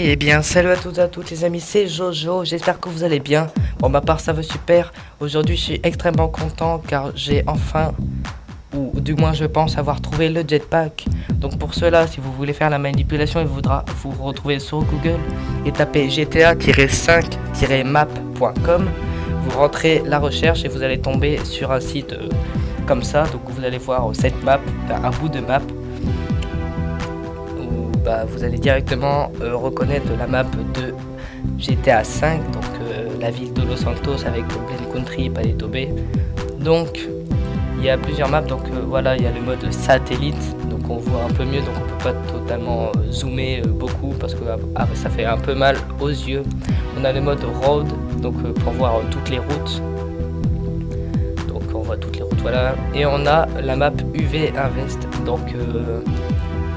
Eh bien, salut à toutes et à tous les amis, c'est Jojo, j'espère que vous allez bien. Pour ma part, ça va super. Aujourd'hui, je suis extrêmement content car j'ai enfin, ou du moins je pense avoir trouvé le jetpack. Donc pour cela, si vous voulez faire la manipulation, il faudra vous retrouver sur Google et taper GTA-5-map.com. Vous rentrez la recherche et vous allez tomber sur un site comme ça. Donc vous allez voir cette map, un bout de map. Vous allez directement reconnaître la map de GTA 5, donc la ville de Los Santos avec Glen Country, Paleto Bay. Donc il y a plusieurs maps, donc voilà, il y a le mode satellite, donc on voit un peu mieux, donc on peut pas totalement zoomer beaucoup parce que ça fait un peu mal aux yeux. On a le mode road, donc pour voir toutes les routes, donc on voit toutes les routes, voilà. Et on a la map UV Invest, donc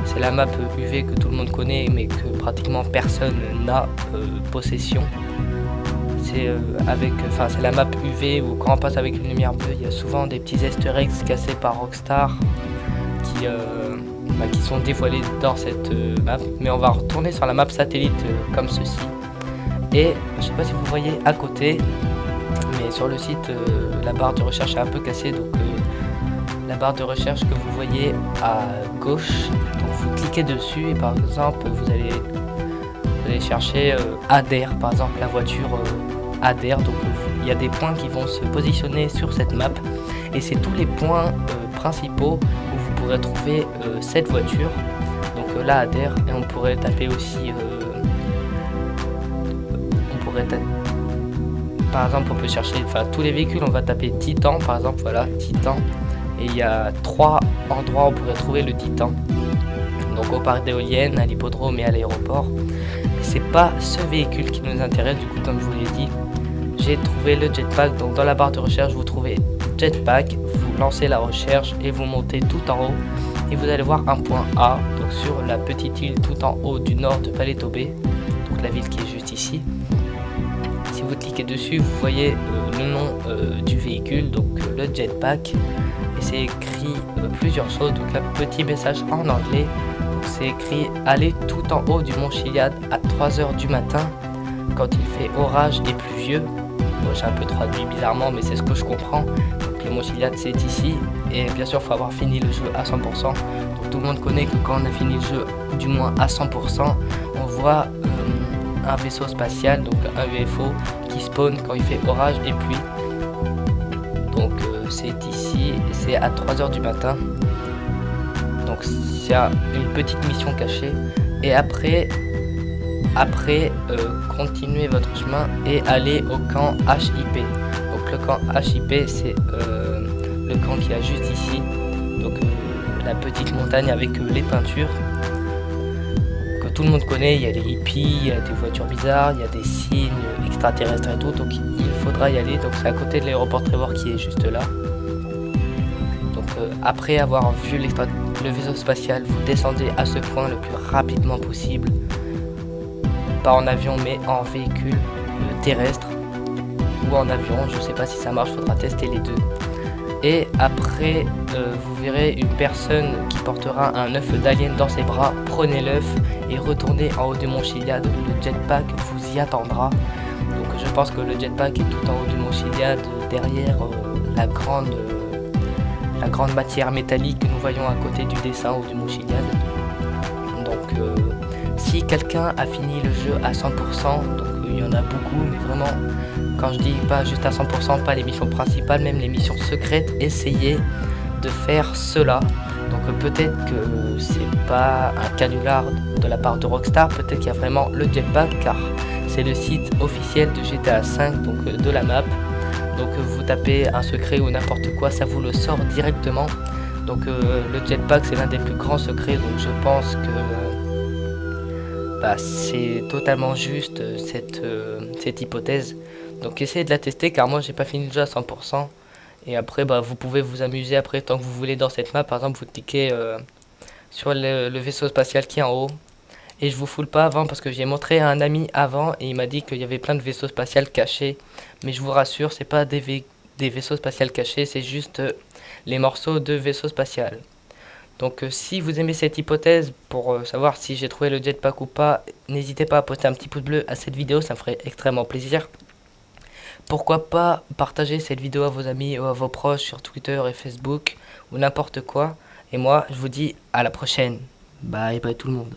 c'est la map UV que tout le monde connaît mais que pratiquement personne n'a possession. C'est c'est la map UV où quand on passe avec une lumière bleue, il y a souvent des petits easter eggs cassés par Rockstar qui sont dévoilés dans cette map. Mais on va retourner sur la map satellite comme ceci. Et je sais pas si vous voyez à côté, mais sur le site la barre de recherche est un peu cassée, donc la barre de recherche que vous voyez à gauche, donc vous cliquez dessus et par exemple vous allez chercher Adair, par exemple la voiture Adair. Donc il y a des points qui vont se positionner sur cette map et c'est tous les points principaux où vous pourrez trouver cette voiture. Donc là Adair, et on pourrait taper aussi par exemple on peut chercher tous les véhicules, on va taper Titan par exemple, voilà Titan. Et il y a 3 endroits où on pourrait trouver le Titan. Donc au parc d'éoliennes, à l'hippodrome et à l'aéroport. C'est pas ce véhicule qui nous intéresse, du coup comme je vous l'ai dit, j'ai trouvé le jetpack. Donc dans la barre de recherche, vous trouvez jetpack, vous lancez la recherche et vous montez tout en haut. Et vous allez voir un point A, donc sur la petite île tout en haut du nord de Paleto Bay, donc la ville qui est juste ici. Si vous cliquez dessus, vous voyez le nom du véhicule, donc le jetpack. Et c'est écrit plusieurs choses, donc un petit message en anglais. C'est écrit allez tout en haut du mont Chiliad à 3h du matin quand il fait orage et pluvieux. Bon, j'ai un peu traduit bizarrement mais c'est ce que je comprends. Donc le mont Chiliad c'est ici et bien sûr il faut avoir fini le jeu à 100%. Donc tout le monde connaît que quand on a fini le jeu du moins à 100%, on voit un vaisseau spatial, donc un UFO qui spawn quand il fait orage et pluie. Donc c'est ici, c'est à 3h du matin. Donc c'est une petite mission cachée. Et après continuez votre chemin et allez au camp HIP. Donc le camp HIP c'est le camp qui est juste ici. Donc la petite montagne avec les peintures que tout le monde connaît. Il y a les hippies, il y a des voitures bizarres, il y a des signes extraterrestres et tout. Donc il faudra y aller. Donc c'est à côté de l'aéroport Trevor qui est juste là. Donc après avoir vu le vaisseau spatial, vous descendez à ce point le plus rapidement possible. Pas en avion mais en véhicule terrestre ou en avion. Je sais pas si ça marche, faudra tester les deux. Et après vous verrez une personne qui portera un œuf d'alien dans ses bras. Prenez l'œuf et retournez en haut du mont Chiliad. Le jetpack vous y attendra. Donc je pense que le jetpack est tout en haut du mont Chiliad, derrière la grande matière métallique que nous voyons à côté du dessin ou du mont Chiliad. Donc si quelqu'un a fini le jeu à 100%, donc il y en a beaucoup, mais vraiment quand je dis pas juste à 100%, pas les missions principales, même les missions secrètes, essayez de faire cela. Donc peut-être que c'est pas un canular de la part de Rockstar, peut-être qu'il y a vraiment le jetpack car c'est le site officiel de GTA 5, donc de la map. Donc vous tapez un secret ou n'importe quoi, ça vous le sort directement. Donc le jetpack c'est l'un des plus grands secrets, donc je pense que c'est totalement juste cette hypothèse. Donc essayez de la tester car moi j'ai pas fini le jeu à 100%. Et après vous pouvez vous amuser après tant que vous voulez dans cette map. Par exemple vous cliquez sur le vaisseau spatial qui est en haut. Et je vous foule pas avant parce que j'ai montré à un ami avant et il m'a dit qu'il y avait plein de vaisseaux spatials cachés. Mais je vous rassure, c'est pas des vaisseaux spatials cachés, c'est juste les morceaux de vaisseaux spatial. Donc si vous aimez cette hypothèse pour savoir si j'ai trouvé le jetpack ou pas, n'hésitez pas à poster un petit pouce bleu à cette vidéo, ça me ferait extrêmement plaisir. Pourquoi pas partager cette vidéo à vos amis ou à vos proches sur Twitter et Facebook ou n'importe quoi. Et moi, je vous dis à la prochaine. Bye bye tout le monde.